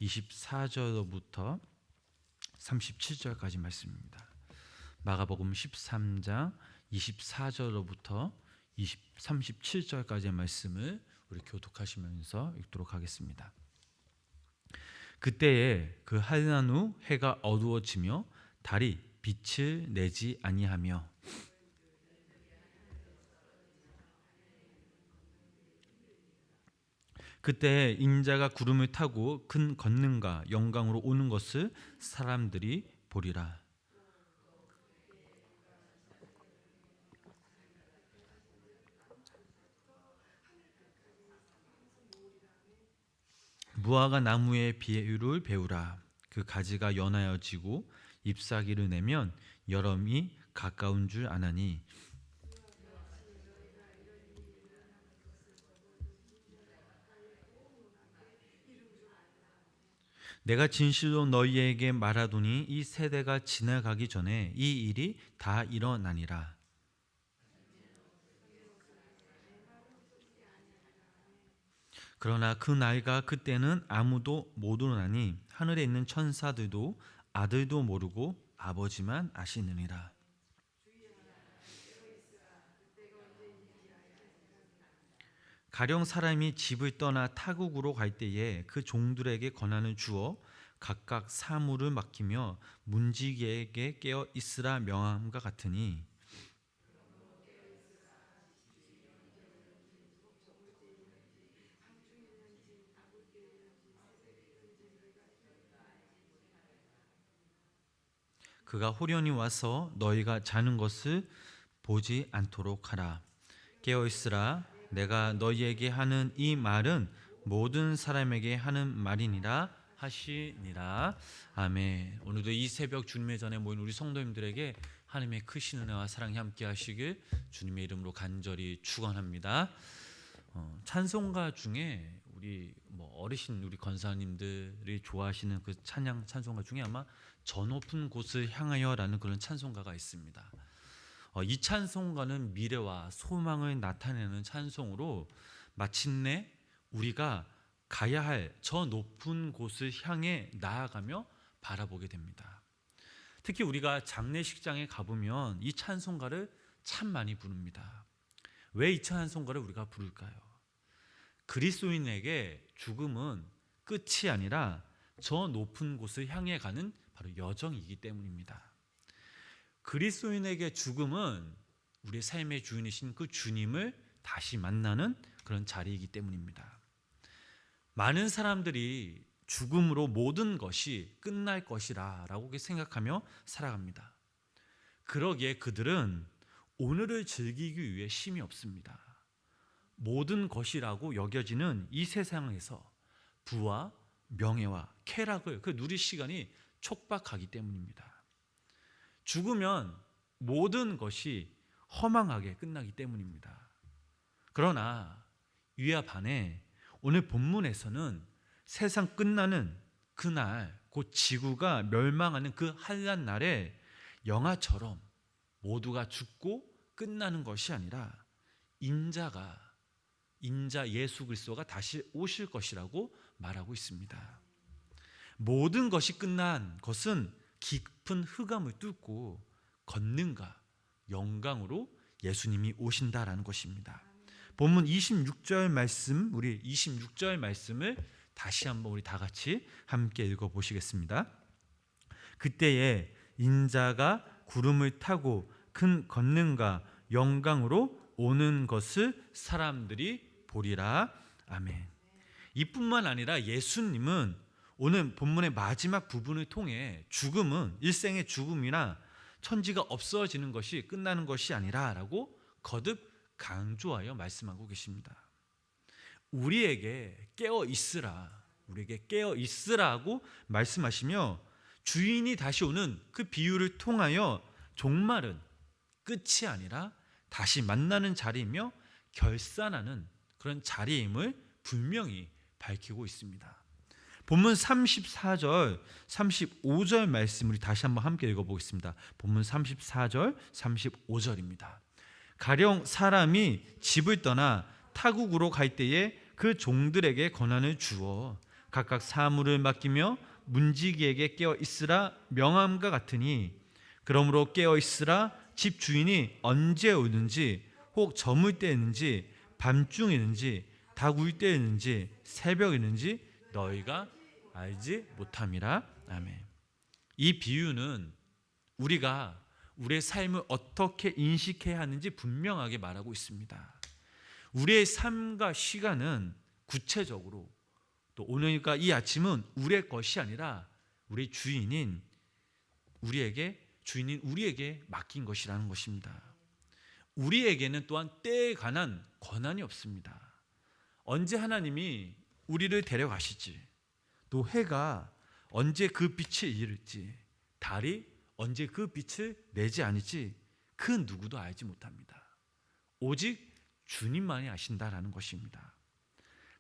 24절부터 37절까지 말씀입니다. 마가복음 13장 24절로부터 37절까지의 말씀을 우리 교독하시면서 읽도록 하겠습니다. 그때에 그 한란 후 해가 어두워지며 달이 빛을 내지 아니하며 그때 인자가 구름을 타고 큰 권능과 영광으로 오는 것을 사람들이 보리라. 무화과 나무의 비유를 배우라. 그 가지가 연하여지고 잎사귀를 내면 여름이 가까운 줄 아나니 내가 진실로 너희에게 말하노니 이 세대가 지나가기 전에 이 일이 다 일어나니라. 그러나 그 날과 그때는 아무도 모르나니 하늘에 있는 천사들도 아들도 모르고 아버지만 아시느니라. 가령 사람이 집을 떠나 타국으로 갈 때에 그 종들에게 권한을 주어 각각 사무를 맡기며 문지기에게 깨어 있으라 명함과 같으니 그가 호련히 와서 너희가 자는 것을 보지 않도록 하라. 깨어 있으라. 내가 너희에게 하는 이 말은 모든 사람에게 하는 말이니라 하시니라. 아멘. 오늘도 이 새벽 주님의 전에 모인 우리 성도님들에게 하나님의 크신 은혜와 사랑이 함께 하시길 주님의 이름으로 간절히 축원합니다. 찬송가 중에 우리 어르신 우리 권사님들이 좋아하시는 그 찬송가 중에 아마 저 높은 곳을 향하여라는 그런 찬송가가 있습니다. 이 찬송가는 미래와 소망을 나타내는 찬송으로 마침내 우리가 가야 할 저 높은 곳을 향해 나아가며 바라보게 됩니다. 특히 우리가 장례식장에 가보면 이 찬송가를 참 많이 부릅니다. 왜 이 찬송가를 우리가 부를까요? 그리스도인에게 죽음은 끝이 아니라 저 높은 곳을 향해 가는 바로 여정이기 때문입니다. 그리스도인에게 죽음은 우리의 삶의 주인이신 그 주님을 다시 만나는 그런 자리이기 때문입니다. 많은 사람들이 죽음으로 모든 것이 끝날 것이라 라고 생각하며 살아갑니다. 그러기에 그들은 오늘을 즐기기 위해 쉼이 없습니다. 모든 것이라고 여겨지는 이 세상에서 부와 명예와 쾌락을 누릴 시간이 촉박하기 때문입니다. 죽으면 모든 것이 허망하게 끝나기 때문입니다. 그러나 이와 반해 오늘 본문에서는 세상 끝나는 그날 곧 지구가 멸망하는 그 한란 날에 영화처럼 모두가 죽고 끝나는 것이 아니라 인자 예수 그리스도가 다시 오실 것이라고 말하고 있습니다. 모든 것이 끝난 것은 깊은 흑암을 뚫고 권능과 영광으로 예수님이 오신다라는 것입니다. 본문 26절 말씀, 우리 26절 말씀을 다시 한번 우리 다 같이 함께 읽어보시겠습니다. 그때에 인자가 구름을 타고 큰 권능과 영광으로 오는 것을 사람들이 보리라. 아멘. 이뿐만 아니라 예수님은 오늘 본문의 마지막 부분을 통해 죽음은 일생의 죽음이나 천지가 없어지는 것이 끝나는 것이 아니라 라고 거듭 강조하여 말씀하고 계십니다. 우리에게 깨어 있으라고 말씀하시며 주인이 다시 오는 그 비유를 통하여 종말은 끝이 아니라 다시 만나는 자리이며 결산하는 그런 자리임을 분명히 밝히고 있습니다. 본문 34절, 35절 말씀을 다시 한번 함께 읽어보겠습니다. 본문 34절, 35절입니다. 가령 사람이 집을 떠나 타국으로 갈 때에 그 종들에게 권한을 주어 각각 사물을 맡기며 문지기에게 깨어 있으라 명함과 같으니 그러므로 깨어 있으라 집 주인이 언제 오는지 혹 저물 때였는지 밤중이는지 닭울 때였는지 새벽이는지 너희가 알지 못함이라. 아멘. 이 비유는 우리가 우리의 삶을 어떻게 인식해야 하는지 분명하게 말하고 있습니다. 우리의 삶과 시간은 구체적으로 또 오늘과 이 아침은 우리의 것이 아니라 우리 주인인 우리에게 맡긴 것이라는 것입니다. 우리에게는 또한 때에 관한 권한이 없습니다. 언제 하나님이 우리를 데려가실지, 또 해가 언제 그 빛을 잃을지, 달이 언제 그 빛을 내지 않을지 그 누구도 알지 못합니다. 오직 주님만이 아신다라는 것입니다.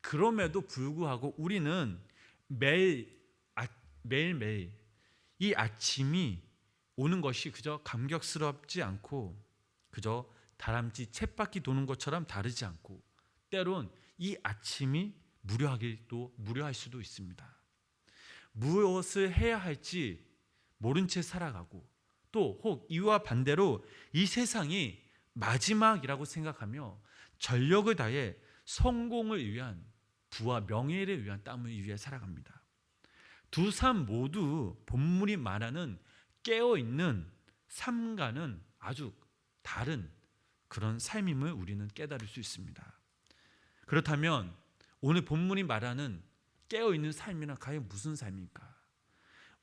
그럼에도 불구하고 우리는 매일매일 이 아침이 오는 것이 그저 감격스럽지 않고 그저 다람쥐 쳇바퀴 도는 것처럼 다르지 않고 때론 이 아침이 무료할 수도 있습니다. 무엇을 해야 할지 모른 채 살아가고 또 혹 이와 반대로 이 세상이 마지막이라고 생각하며 전력을 다해 성공을 위한 부와 명예를 위한 땀을 위해 살아갑니다. 두 삶 모두 본문이 말하는 깨어있는 삶과는 아주 다른 그런 삶임을 우리는 깨달을 수 있습니다. 그렇다면 오늘 본문이 말하는 깨어있는 삶이란 과연 무슨 삶입니까?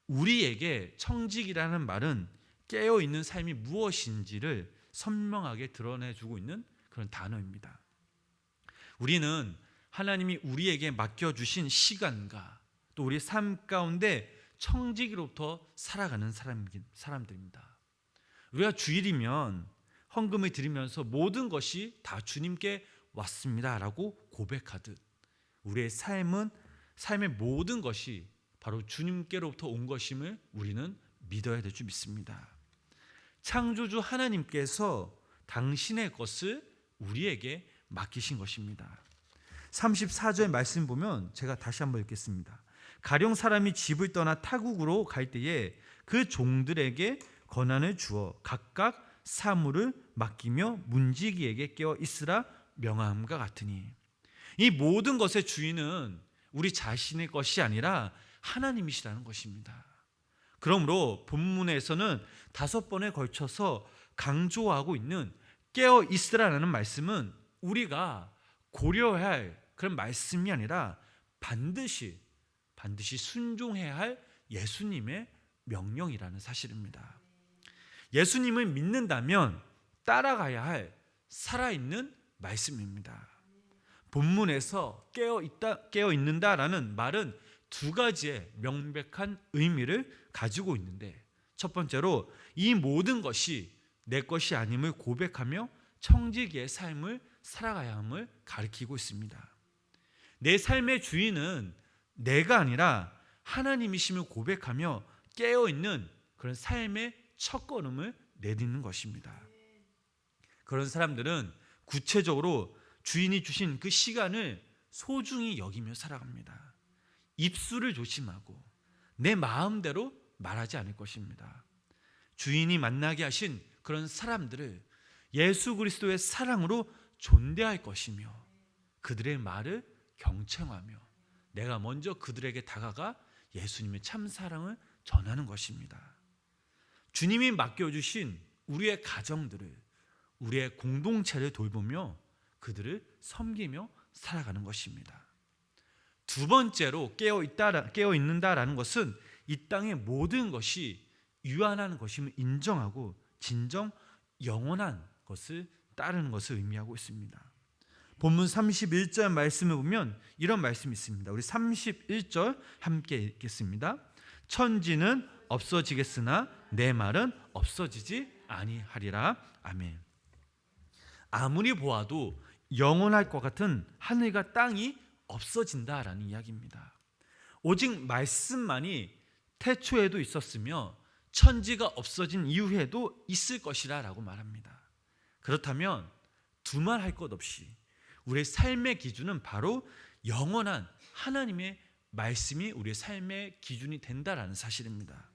우리에게 청직이라는 말은 깨어있는 삶이 무엇인지를 선명하게 드러내주고 있는 그런 단어입니다. 우리는 하나님이 우리에게 맡겨주신 시간과 또 우리 삶 가운데 청지기로부터 살아가는 사람들입니다. 우리가 주일이면 헌금을 드리면서 모든 것이 다 주님께 왔습니다라고 고백하듯 우리의 삶의 모든 것이 바로 주님께로부터 온 것임을 우리는 믿어야 될 줄 믿습니다. 창조주 하나님께서 당신의 것을 우리에게 맡기신 것입니다. 34절 말씀 보면 제가 다시 한번 읽겠습니다. 가령 사람이 집을 떠나 타국으로 갈 때에 그 종들에게 권한을 주어 각각 사물을 맡기며 문지기에게 깨어 있으라 명함과 같으니 이 모든 것의 주인은 우리 자신의 것이 아니라 하나님이시라는 것입니다. 그러므로 본문에서는 5번에 걸쳐서 강조하고 있는 깨어 있으라는 말씀은 우리가 고려해야 할 그런 말씀이 아니라 반드시 순종해야 할 예수님의 명령이라는 사실입니다. 예수님을 믿는다면 따라가야 할 살아있는 말씀입니다. 본문에서 깨어 있는다라는 말은 두 가지의 명백한 의미를 가지고 있는데 첫 번째로 이 모든 것이 내 것이 아님을 고백하며 청지기의 삶을 살아가야 함을 가리키고 있습니다. 내 삶의 주인은 내가 아니라 하나님이심을 고백하며 깨어있는 그런 삶의 첫걸음을 내딛는 것입니다. 그런 사람들은 구체적으로 주인이 주신 그 시간을 소중히 여기며 살아갑니다. 입술을 조심하고 내 마음대로 말하지 않을 것입니다. 주인이 만나게 하신 그런 사람들을 예수 그리스도의 사랑으로 존대할 것이며 그들의 말을 경청하며 내가 먼저 그들에게 다가가 예수님의 참 사랑을 전하는 것입니다. 주님이 맡겨주신 우리의 가정들을 우리의 공동체를 돌보며 그들을 섬기며 살아가는 것입니다. 두 번째로 깨어 있는다라는 것은 이 땅의 모든 것이 유한한 것임을 인정하고 진정 영원한 것을 따르는 것을 의미하고 있습니다. 본문 31절 말씀을 보면 이런 말씀이 있습니다. 우리 31절 함께 읽겠습니다. 천지는 없어지겠으나 내 말은 없어지지 아니하리라. 아멘. 아무리 보아도 영원할 것 같은 하늘과 땅이 없어진다라는 이야기입니다. 오직 말씀만이 태초에도 있었으며 천지가 없어진 이후에도 있을 것이라 라고 말합니다. 그렇다면 두말할 것 없이 우리의 삶의 기준은 바로 영원한 하나님의 말씀이 우리의 삶의 기준이 된다라는 사실입니다.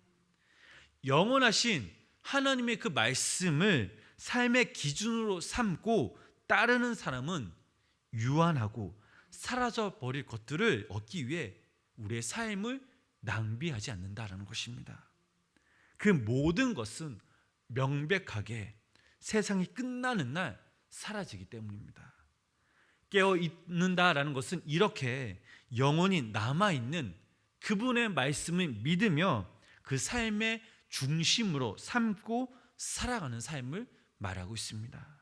영원하신 하나님의 그 말씀을 삶의 기준으로 삼고 따르는 사람은 유한하고 사라져 버릴 것들을 얻기 위해 우리의 삶을 낭비하지 않는다라는 것입니다. 그 모든 것은 명백하게 세상이 끝나는 날 사라지기 때문입니다. 깨어 있는다라는 것은 이렇게 영원히 남아있는 그분의 말씀을 믿으며 그 삶의 중심으로 삼고 살아가는 삶을 말하고 있습니다.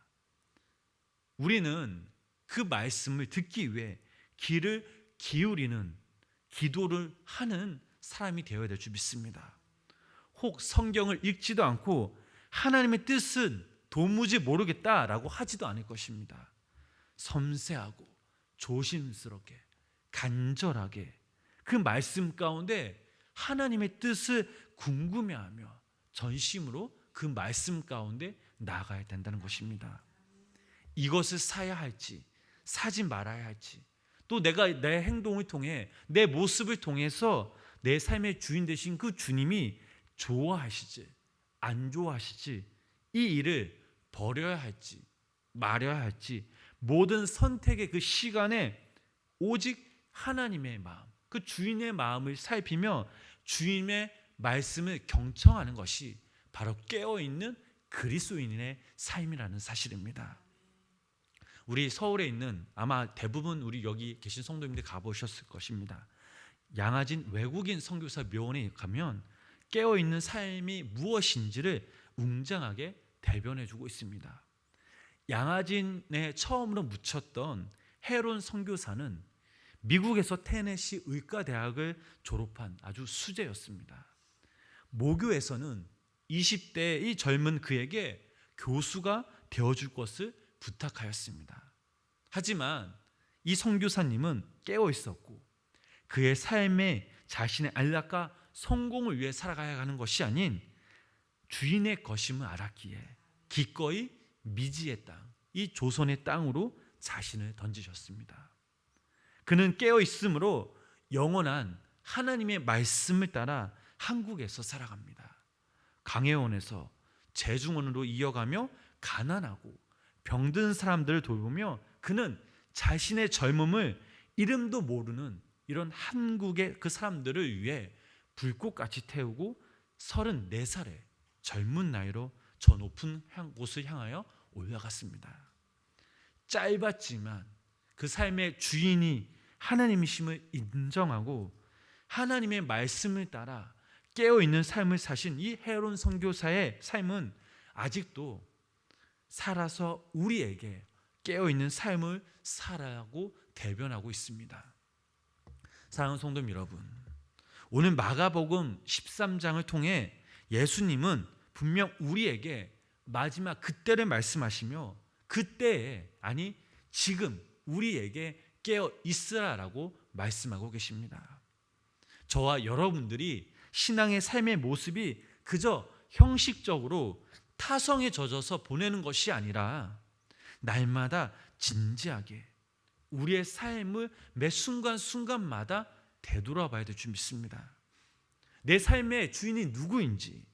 우리는 그 말씀을 듣기 위해 귀를 기울이는 기도를 하는 사람이 되어야 될 줄 믿습니다. 혹 성경을 읽지도 않고 하나님의 뜻은 도무지 모르겠다라고 하지도 않을 것입니다. 섬세하고 조심스럽게 간절하게 그 말씀 가운데 하나님의 뜻을 궁금해하며 전심으로 그 말씀 가운데 나아가야 된다는 것입니다. 이것을 사야 할지 사지 말아야 할지, 또 내가 내 행동을 통해 내 모습을 통해서 내 삶의 주인 되신 그 주님이 좋아하시지 안 좋아하시지, 이 일을 버려야 할지 말아야 할지, 모든 선택의 그 시간에 오직 하나님의 마음, 그 주인의 마음을 살피며 주님의 말씀을 경청하는 것이 바로 깨어있는 그리스도인의 삶이라는 사실입니다. 우리 서울에 있는, 아마 대부분 우리 여기 계신 성도님들 가보셨을 것입니다, 양화진 외국인 선교사 묘원에 가면 깨어있는 삶이 무엇인지를 웅장하게 대변해주고 있습니다. 양화진에 처음으로 묻혔던 헤론 선교사는 미국에서 테네시 의과대학을 졸업한 아주 수재였습니다. 모교에서는 20대의 젊은 그에게 교수가 되어줄 것을 부탁하였습니다. 하지만 이 선교사님은 깨어 있었고 그의 삶에 자신의 안락과 성공을 위해 살아가야 하는 것이 아닌 주인의 것임을 알았기에 기꺼이 미지의 땅, 이 조선의 땅으로 자신을 던지셨습니다. 그는 깨어 있으므로 영원한 하나님의 말씀을 따라 한국에서 살아갑니다. 강혜원에서 재중원으로 이어가며 가난하고 병든 사람들을 돌보며 그는 자신의 젊음을 이름도 모르는 이런 한국의 그 사람들을 위해 불꽃같이 태우고 34살의 젊은 나이로 저 높은 곳을 향하여 올라갔습니다. 짧았지만 그 삶의 주인이 하나님이심을 인정하고 하나님의 말씀을 따라 깨어있는 삶을 사신 이 헤론 선교사의 삶은 아직도 살아서 우리에게 깨어있는 삶을 살아가고 대변하고 있습니다. 사랑하는 성도 여러분, 오늘 마가복음 13장을 통해 예수님은 분명 우리에게 마지막 그때를 말씀하시며 그때에, 아니 지금 우리에게 깨어 있으라라고 말씀하고 계십니다. 저와 여러분들이 신앙의 삶의 모습이 그저 형식적으로 타성에 젖어서 보내는 것이 아니라 날마다 진지하게 우리의 삶을 매 순간순간마다 되돌아봐야 될 줄 믿습니다. 내 삶의 주인이 누구인지,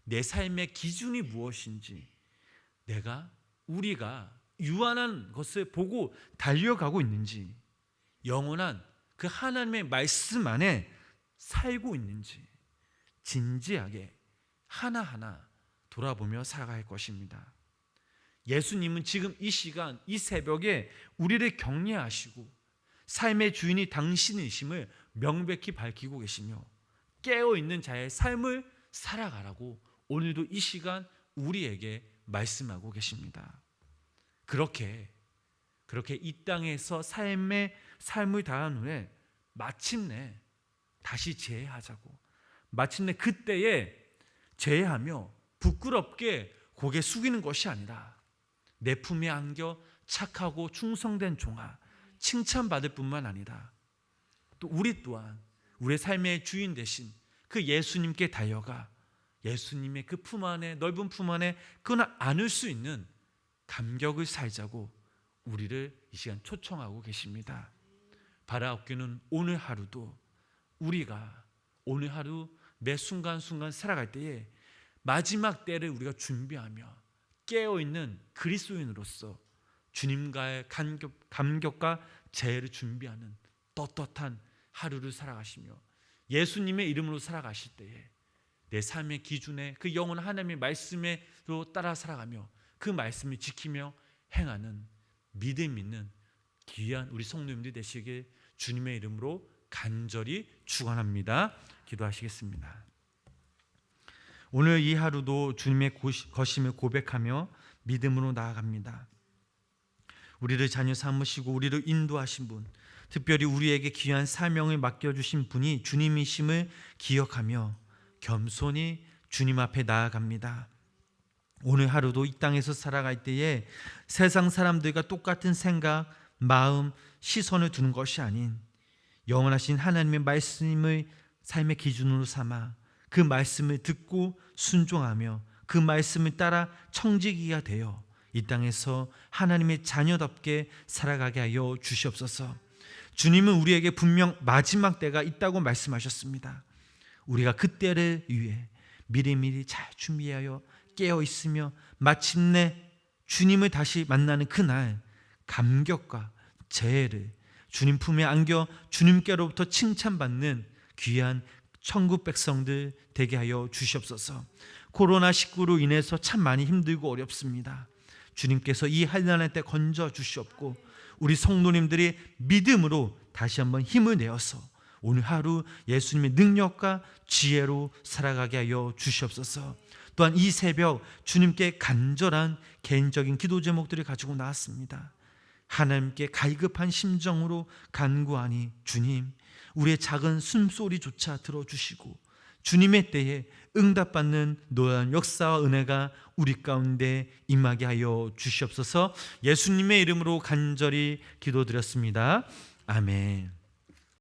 내 삶의 기준이 무엇인지, 우리가 유한한 것을 보고 달려가고 있는지, 영원한 그 하나님의 말씀 안에 살고 있는지 진지하게 하나하나 돌아보며 살아갈 것입니다. 예수님은 지금 이 시간, 이 새벽에 우리를 격려하시고 삶의 주인이 당신이심을 명백히 밝히고 계시며 깨어있는 자의 삶을 살아가라고 오늘도 이 시간 우리에게 말씀하고 계십니다. 그렇게 이 땅에서 삶을 다한 후에 마침내 다시 재회하자고, 마침내 그때에 재회하며 부끄럽게 고개 숙이는 것이 아니라 내 품에 안겨 착하고 충성된 종아 칭찬받을 뿐만 아니라 또 우리 또한 우리의 삶의 주인 되신 그 예수님께 달려가 예수님의 그 품 안에, 넓은 품 안에 그나 안을 수 있는 감격을 살자고 우리를 이 시간 초청하고 계십니다. 바라옵기는 오늘 하루도 우리가 오늘 하루 매 순간순간 살아갈 때에 마지막 때를 우리가 준비하며 깨어있는 그리스도인으로서 주님과의 감격과 제혜를 준비하는 떳떳한 하루를 살아가시며 예수님의 이름으로 살아가실 때에 내 삶의 기준에 그 영원한 하나님의 말씀으로 따라 살아가며 그 말씀을 지키며 행하는 믿음 있는 귀한 우리 성도님들이 되시길 주님의 이름으로 간절히 축원합니다. 기도하시겠습니다. 오늘 이 하루도 주님의 거심을 고백하며 믿음으로 나아갑니다. 우리를 자녀 삼으시고 우리를 인도하신 분, 특별히 우리에게 귀한 사명을 맡겨주신 분이 주님이심을 기억하며 겸손히 주님 앞에 나아갑니다. 오늘 하루도 이 땅에서 살아갈 때에 세상 사람들과 똑같은 생각, 마음, 시선을 두는 것이 아닌 영원하신 하나님의 말씀을 삶의 기준으로 삼아 그 말씀을 듣고 순종하며 그 말씀을 따라 청지기가 되어 이 땅에서 하나님의 자녀답게 살아가게 하여 주시옵소서. 주님은 우리에게 분명 마지막 때가 있다고 말씀하셨습니다. 우리가 그 때를 위해 미리미리 잘 준비하여 깨어 있으며 마침내 주님을 다시 만나는 그날 감격과 제혜를 주님 품에 안겨 주님께로부터 칭찬받는 귀한 천국 백성들 되게 하여 주시옵소서. 코로나19로 인해서 참 많이 힘들고 어렵습니다. 주님께서 이 한란의 때 건져 주시옵고 우리 성도님들이 믿음으로 다시 한번 힘을 내어서 오늘 하루 예수님의 능력과 지혜로 살아가게 하여 주시옵소서. 또한 이 새벽 주님께 간절한 개인적인 기도 제목들을 가지고 나왔습니다. 하나님께 갈급한 심정으로 간구하니 주님, 우리의 작은 숨소리조차 들어주시고 주님의 때에 응답받는 놀라운 역사와 은혜가 우리 가운데 임하게 하여 주시옵소서. 예수님의 이름으로 간절히 기도드렸습니다. 아멘.